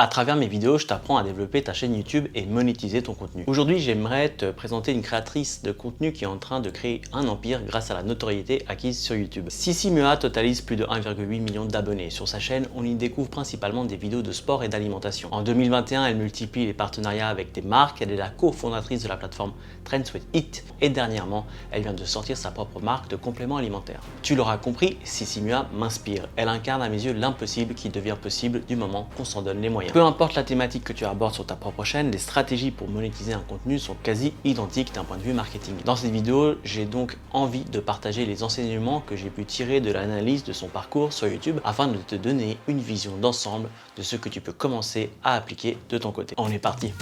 À travers mes vidéos, je t'apprends à développer ta chaîne YouTube et monétiser ton contenu. Aujourd'hui, j'aimerais te présenter une créatrice de contenu qui est en train de créer un empire grâce à la notoriété acquise sur YouTube. Sissi Mua totalise plus de 1,8 million d'abonnés. Sur sa chaîne, on y découvre principalement des vidéos de sport et d'alimentation. En 2021, elle multiplie les partenariats avec des marques. Elle est la cofondatrice de la plateforme Trends with It et dernièrement, elle vient de sortir sa propre marque de compléments alimentaires. Tu l'auras compris, Sissi Mua m'inspire. Elle incarne à mes yeux l'impossible qui devient possible du moment qu'on s'en donne les moyens. Peu importe la thématique que tu abordes sur ta propre chaîne, les stratégies pour monétiser un contenu sont quasi identiques d'un point de vue marketing. Dans cette vidéo, j'ai donc envie de partager les enseignements que j'ai pu tirer de l'analyse de son parcours sur YouTube afin de te donner une vision d'ensemble de ce que tu peux commencer à appliquer de ton côté. On est parti!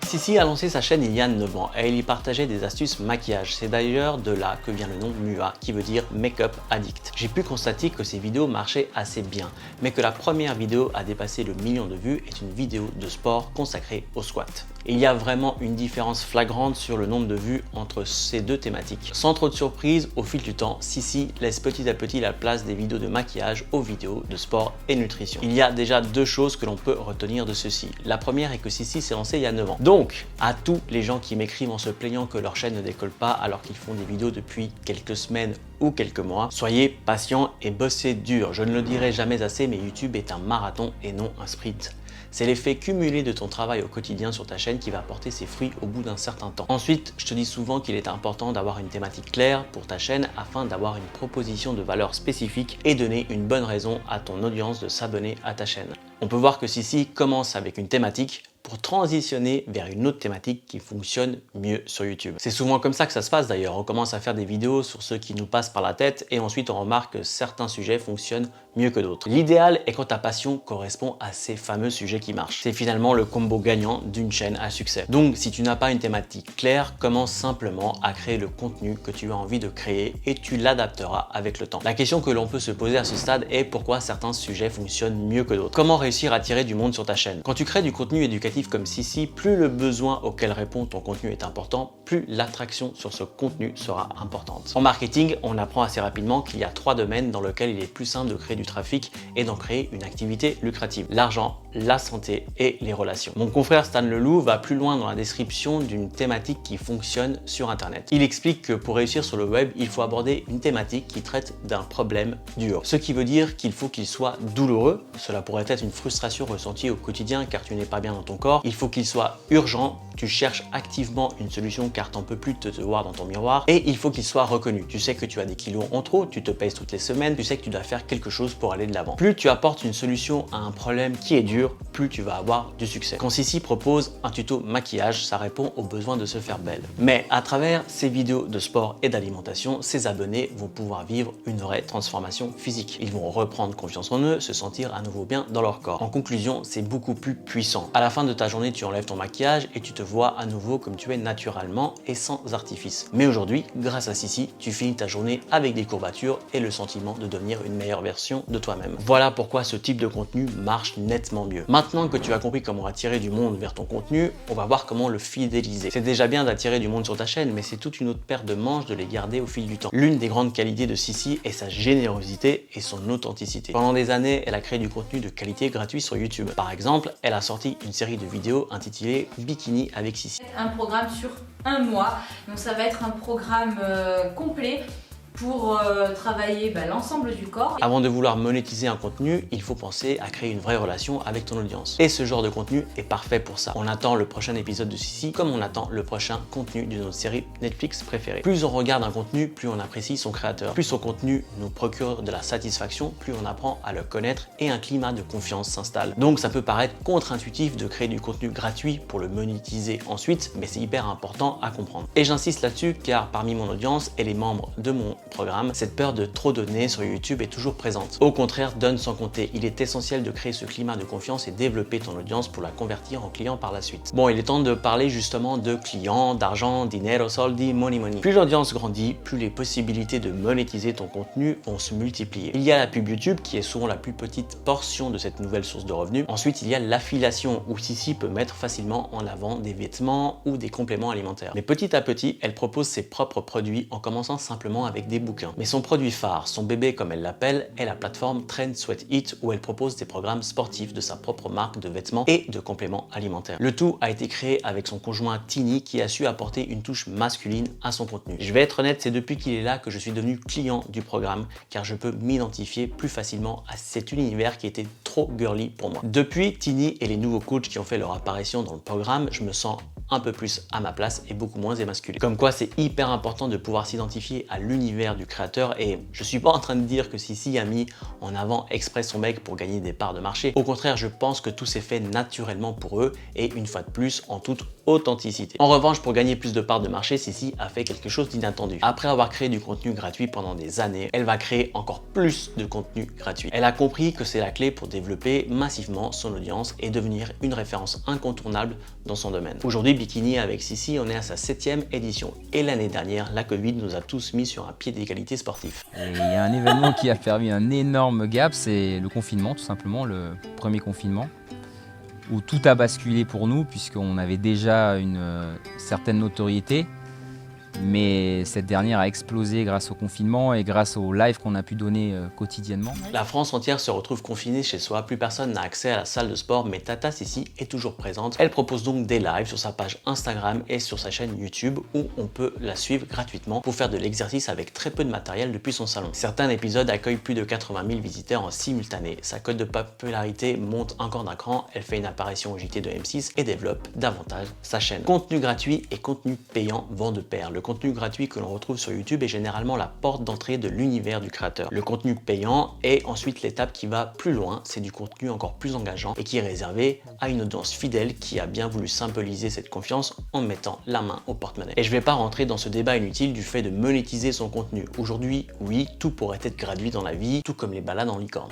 Sissi a lancé sa chaîne il y a 9 ans et elle y partageait des astuces maquillage. C'est d'ailleurs de là que vient le nom MUA qui veut dire Make-up Addict. J'ai pu constater que ces vidéos marchaient assez bien, mais que la première vidéo à dépasser le million de vues est une vidéo de sport consacrée au squat. Il y a vraiment une différence flagrante sur le nombre de vues entre ces deux thématiques. Sans trop de surprise, au fil du temps, Sissi laisse petit à petit la place des vidéos de maquillage aux vidéos de sport et nutrition. Il y a déjà deux choses que l'on peut retenir de ceci. La première est que Sissi s'est lancée il y a 9 ans. Donc, à tous les gens qui m'écrivent en se plaignant que leur chaîne ne décolle pas alors qu'ils font des vidéos depuis quelques semaines ou quelques mois, soyez patients et bossez dur. Je ne le dirai jamais assez, mais YouTube est un marathon et non un sprint. C'est l'effet cumulé de ton travail au quotidien sur ta chaîne qui va porter ses fruits au bout d'un certain temps. Ensuite, je te dis souvent qu'il est important d'avoir une thématique claire pour ta chaîne afin d'avoir une proposition de valeur spécifique et donner une bonne raison à ton audience de s'abonner à ta chaîne. On peut voir que Sissi commence avec une thématique pour transitionner vers une autre thématique qui fonctionne mieux sur YouTube. C'est souvent comme ça que ça se passe d'ailleurs. On commence à faire des vidéos sur ceux qui nous passent par la tête et ensuite on remarque que certains sujets fonctionnent mieux que d'autres. L'idéal est quand ta passion correspond à ces fameux sujets qui marchent. C'est finalement le combo gagnant d'une chaîne à succès. Donc si tu n'as pas une thématique claire, commence simplement à créer le contenu que tu as envie de créer et tu l'adapteras avec le temps. La question que l'on peut se poser à ce stade est pourquoi certains sujets fonctionnent mieux que d'autres. Comment réussir à attirer du monde sur ta chaîne? Quand tu crées du contenu éducatif comme Sissi, plus le besoin auquel répond ton contenu est important, plus l'attraction sur ce contenu sera importante. En marketing, on apprend assez rapidement qu'il y a 3 domaines dans lesquels il est plus simple de créer du trafic et d'en créer une activité lucrative: l'argent, la santé et les relations. Mon confrère Stan Leloup va plus loin dans la description d'une thématique qui fonctionne sur Internet. Il explique que pour réussir sur le web, il faut aborder une thématique qui traite d'un problème dur. Ce qui veut dire qu'il faut qu'il soit douloureux. Cela pourrait être une frustration ressentie au quotidien car tu n'es pas bien dans ton corps. Il faut qu'il soit urgent. Tu cherches activement une solution car t'en peux plus de te voir dans ton miroir, et il faut qu'il soit reconnu. Tu sais que tu as des kilos en trop, tu te pèses toutes les semaines, tu sais que tu dois faire quelque chose pour aller de l'avant. Plus tu apportes une solution à un problème qui est dur, plus tu vas avoir du succès. Quand Sissi propose un tuto maquillage, ça répond au besoin de se faire belle. Mais à travers ces vidéos de sport et d'alimentation, ses abonnés vont pouvoir vivre une vraie transformation physique. Ils vont reprendre confiance en eux, se sentir à nouveau bien dans leur corps. En conclusion, c'est beaucoup plus puissant. À la fin de ta journée, tu enlèves ton maquillage et tu te vois à nouveau comme tu es naturellement et sans artifice. Mais aujourd'hui, grâce à Sissi, tu finis ta journée avec des courbatures et le sentiment de devenir une meilleure version de toi-même. Voilà pourquoi ce type de contenu marche nettement mieux. Maintenant que tu as compris comment attirer du monde vers ton contenu, on va voir comment le fidéliser. C'est déjà bien d'attirer du monde sur ta chaîne, mais c'est toute une autre paire de manches de les garder au fil du temps. L'une des grandes qualités de Sissi est sa générosité et son authenticité. Pendant des années, elle a créé du contenu de qualité gratuit sur YouTube. Par exemple, elle a sorti une série de vidéos intitulée Bikini avec Sissi. Un programme sur un mois, donc ça va être un programme complet pour travailler l'ensemble du corps. Avant de vouloir monétiser un contenu, il faut penser à créer une vraie relation avec ton audience. Et ce genre de contenu est parfait pour ça. On attend le prochain épisode de Sissi comme on attend le prochain contenu de notre série Netflix préférée. Plus on regarde un contenu, plus on apprécie son créateur. Plus son contenu nous procure de la satisfaction, plus on apprend à le connaître et un climat de confiance s'installe. Donc ça peut paraître contre-intuitif de créer du contenu gratuit pour le monétiser ensuite, mais c'est hyper important à comprendre. Et j'insiste là-dessus car parmi mon audience et les membres de mon programme, cette peur de trop donner sur YouTube est toujours présente. Au contraire, donne sans compter. Il est essentiel de créer ce climat de confiance et développer ton audience pour la convertir en client par la suite. Bon, il est temps de parler justement de clients, d'argent, dinero, soldi, money. Plus l'audience grandit, plus les possibilités de monétiser ton contenu vont se multiplier. Il y a la pub YouTube qui est souvent la plus petite portion de cette nouvelle source de revenus. Ensuite, il y a l'affiliation où Sissi peut mettre facilement en avant des vêtements ou des compléments alimentaires. Mais petit à petit, elle propose ses propres produits en commençant simplement avec des bouquins. Mais son produit phare, son bébé comme elle l'appelle, est la plateforme Trend Sweat Eat où elle propose des programmes sportifs de sa propre marque de vêtements et de compléments alimentaires. Le tout a été créé avec son conjoint Tini qui a su apporter une touche masculine à son contenu. Je vais être honnête, c'est depuis qu'il est là que je suis devenu client du programme car je peux m'identifier plus facilement à cet univers qui était trop girly pour moi. Depuis Tini et les nouveaux coachs qui ont fait leur apparition dans le programme, je me sens un peu plus à ma place et beaucoup moins émasculé. Comme quoi c'est hyper important de pouvoir s'identifier à l'univers du créateur et je suis pas en train de dire que Sissi a mis en avant exprès son mec pour gagner des parts de marché. Au contraire, je pense que tout s'est fait naturellement pour eux et une fois de plus en toute authenticité. En revanche, pour gagner plus de parts de marché, Sissi a fait quelque chose d'inattendu. Après avoir créé du contenu gratuit pendant des années, elle va créer encore plus de contenu gratuit. Elle a compris que c'est la clé pour développer massivement son audience et devenir une référence incontournable dans son domaine. Aujourd'hui, Bikini avec Sissi, on est à sa 7e édition et l'année dernière, la Covid nous a tous mis sur un pied d'égalité sportif. Et il y a un événement qui a permis un énorme gap, c'est le confinement, tout simplement, le premier confinement, où tout a basculé pour nous, puisqu'on avait déjà une certaine notoriété, mais cette dernière a explosé grâce au confinement et grâce aux lives qu'on a pu donner quotidiennement. La France entière se retrouve confinée chez soi, plus personne n'a accès à la salle de sport, mais Tata Sissi est toujours présente. Elle propose donc des lives sur sa page Instagram et sur sa chaîne YouTube où on peut la suivre gratuitement pour faire de l'exercice avec très peu de matériel depuis son salon. Certains épisodes accueillent plus de 80 000 visiteurs en simultané. Sa cote de popularité monte encore d'un cran, elle fait une apparition au JT de M6 et développe davantage sa chaîne. Contenu gratuit et contenu payant vont de pair. Le contenu gratuit que l'on retrouve sur YouTube est généralement la porte d'entrée de l'univers du créateur. Le contenu payant est ensuite l'étape qui va plus loin, c'est du contenu encore plus engageant et qui est réservé à une audience fidèle qui a bien voulu symboliser cette confiance en mettant la main au porte-monnaie. Et je vais pas rentrer dans ce débat inutile du fait de monétiser son contenu. Aujourd'hui, oui, tout pourrait être gratuit dans la vie, tout comme les balades en licorne.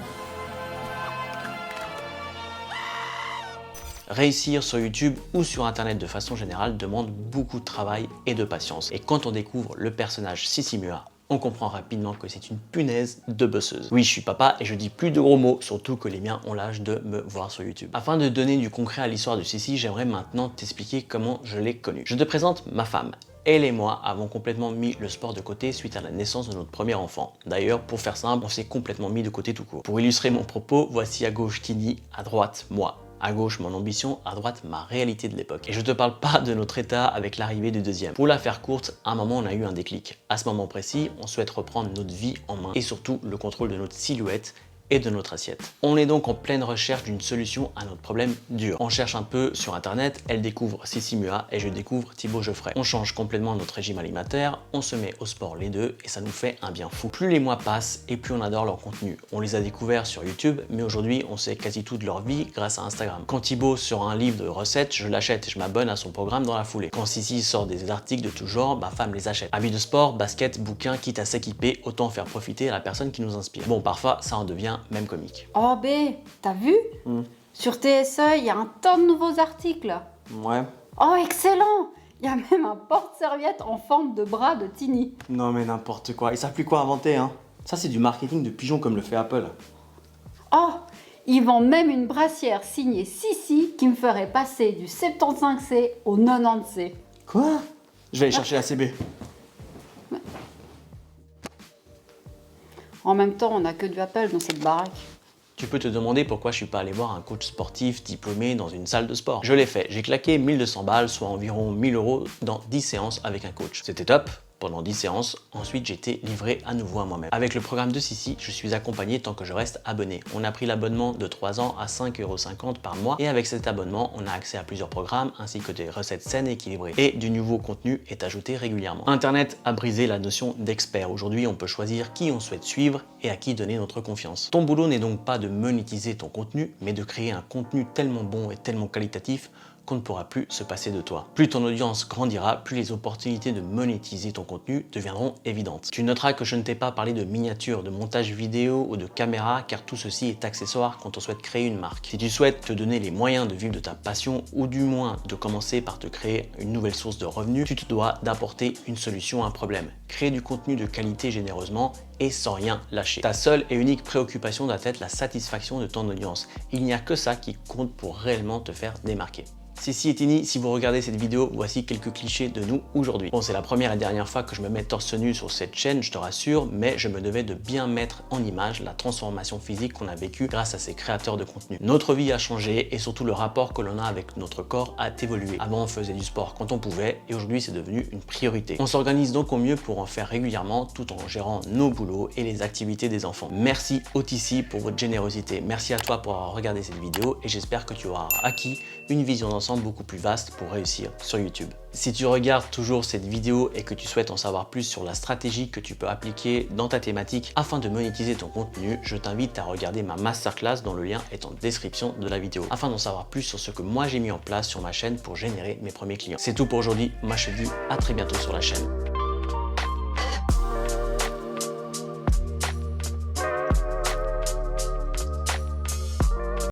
Réussir sur YouTube ou sur internet de façon générale demande beaucoup de travail et de patience. Et quand on découvre le personnage Sissi Mua, on comprend rapidement que c'est une punaise de bosseuse. Oui, je suis papa et je dis plus de gros mots, surtout que les miens ont l'âge de me voir sur YouTube. Afin de donner du concret à l'histoire de Sissi, j'aimerais maintenant t'expliquer comment je l'ai connue. Je te présente ma femme. Elle et moi avons complètement mis le sport de côté suite à la naissance de notre premier enfant. D'ailleurs, pour faire simple, on s'est complètement mis de côté tout court. Pour illustrer mon propos, voici à gauche Tini, à droite moi. À gauche, mon ambition, à droite, ma réalité de l'époque. Et je te parle pas de notre état avec l'arrivée du deuxième. Pour la faire courte, à un moment, on a eu un déclic. À ce moment précis, on souhaite reprendre notre vie en main et surtout le contrôle de notre silhouette et de notre assiette. On est donc en pleine recherche d'une solution à notre problème dur. On cherche un peu sur internet, elle découvre Sissi Mua et je découvre Thibaut Geoffrey. On change complètement notre régime alimentaire, on se met au sport les deux et ça nous fait un bien fou. Plus les mois passent et plus on adore leur contenu. On les a découverts sur YouTube, mais aujourd'hui on sait quasi tout de leur vie grâce à Instagram. Quand Thibaut sort un livre de recettes, je l'achète et je m'abonne à son programme dans la foulée. Quand Sissi sort des articles de tout genre, ma femme les achète. Avis de sport, basket, bouquins, quitte à s'équiper, autant faire profiter à la personne qui nous inspire. Bon, parfois ça en devient même comique. Oh B, t'as vu? Sur TSE, il y a un tas de nouveaux articles. Ouais. Oh excellent! Il y a même un porte-serviette en forme de bras de Tini. Non mais n'importe quoi, ils savent plus quoi inventer hein. Ça c'est du marketing de pigeon comme le fait Apple. Oh, ils vendent même une brassière signée Sissi qui me ferait passer du 75C au 90C. Quoi? Je vais aller chercher la CB. En même temps, on n'a que du Apple dans cette baraque. Tu peux te demander pourquoi je suis pas allé voir un coach sportif diplômé dans une salle de sport. Je l'ai fait, j'ai claqué 1200 balles, soit environ 1000 € dans 10 séances avec un coach. C'était top. Pendant 10 séances, ensuite j'ai été livré à nouveau à moi-même. Avec le programme de Sissi, je suis accompagné tant que je reste abonné. On a pris l'abonnement de 3 ans à 5,50 € par mois et avec cet abonnement, on a accès à plusieurs programmes ainsi que des recettes saines et équilibrées. Et du nouveau contenu est ajouté régulièrement. Internet a brisé la notion d'expert. Aujourd'hui, on peut choisir qui on souhaite suivre et à qui donner notre confiance. Ton boulot n'est donc pas de monétiser ton contenu, mais de créer un contenu tellement bon et tellement qualitatif qu'on ne pourra plus se passer de toi. Plus ton audience grandira, plus les opportunités de monétiser ton contenu deviendront évidentes. Tu noteras que je ne t'ai pas parlé de miniatures, de montage vidéo ou de caméra, car tout ceci est accessoire quand on souhaite créer une marque. Si tu souhaites te donner les moyens de vivre de ta passion ou du moins de commencer par te créer une nouvelle source de revenus, tu te dois d'apporter une solution à un problème. Créer du contenu de qualité généreusement et sans rien lâcher. Ta seule et unique préoccupation doit être la satisfaction de ton audience. Il n'y a que ça qui compte pour réellement te faire démarquer. C'est Etini, si vous regardez cette vidéo, voici quelques clichés de nous aujourd'hui. Bon, c'est la première et dernière fois que je me mets torse nu sur cette chaîne, je te rassure, mais je me devais de bien mettre en image la transformation physique qu'on a vécue grâce à ces créateurs de contenu. Notre vie a changé et surtout le rapport que l'on a avec notre corps a évolué. Avant, on faisait du sport quand on pouvait et aujourd'hui, c'est devenu une priorité. On s'organise donc au mieux pour en faire régulièrement tout en gérant nos boulots et les activités des enfants. Merci OTC pour votre générosité. Merci à toi pour avoir regardé cette vidéo et j'espère que tu auras acquis une vision d'ensemble beaucoup plus vaste pour réussir sur YouTube. Si tu regardes toujours cette vidéo et que tu souhaites en savoir plus sur la stratégie que tu peux appliquer dans ta thématique afin de monétiser ton contenu, je t'invite à regarder ma masterclass dont le lien est en description de la vidéo afin d'en savoir plus sur ce que moi j'ai mis en place sur ma chaîne pour générer mes premiers clients. C'est tout pour aujourd'hui, moi je te dis à très bientôt sur la chaîne.